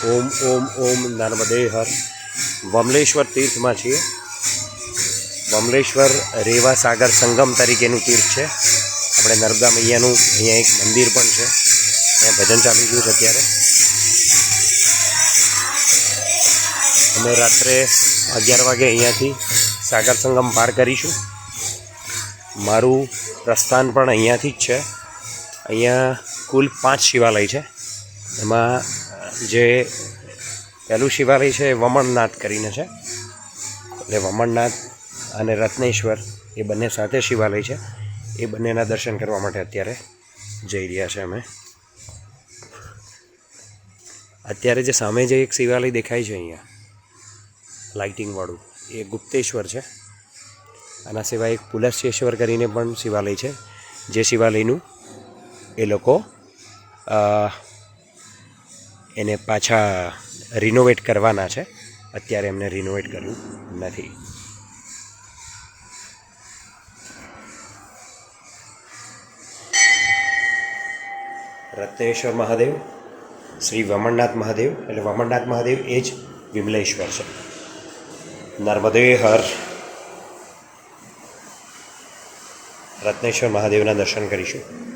ઓમ ઓમ ઓમ નર્મદે હર. વમલેશ્વર તીર્થમાં છીએ. વમલેશ્વર રેવા સાગર સંગમ તરીકેનું તીર્થ છે. આપણે નર્મદા મૈયાનું અહીંયા એક મંદિર પણ છે. અહીંયા ભજન ચાલી રહ્યું છે અત્યારે. અમે રાત્રે 11 વાગે અહીંયાથી સાગર સંગમ પાર કરીશું. મારું પ્રસ્થાન પણ અહીંયાથી જ છે. અહીંયા કુલ 5 શિવાલય છે. એમાં જે પહેલું શિવાલય છે એ વમણનાથ કરીને છે. એટલે વમણનાથ અને રત્નેશ્વર એ બંને સાથે શિવાલય છે. એ બંનેના દર્શન કરવા માટે અત્યારે જઈ રહ્યા છે અમે. અત્યારે જે સામે જે એક શિવાલય દેખાય છે અહીંયા લાઇટિંગવાળું, એ ગુપ્તેશ્વર છે. આના સિવાય એક પુલસ્યેશ્વર કરીને પણ શિવાલય છે, જે શિવાલયનું એ લોકો એને પાછા રિનોવેટ કરવાના છે. અત્યારે એમને રિનોવેટ કરવું નથી. રત્નેશ્વર મહાદેવ, શ્રી વમણનાથ મહાદેવ, એટલે વમણનાથ મહાદેવ એ જ વિમલેશ્વર છે. નર્મદે હર. રત્નેશ્વર મહાદેવના દર્શન કરીશું.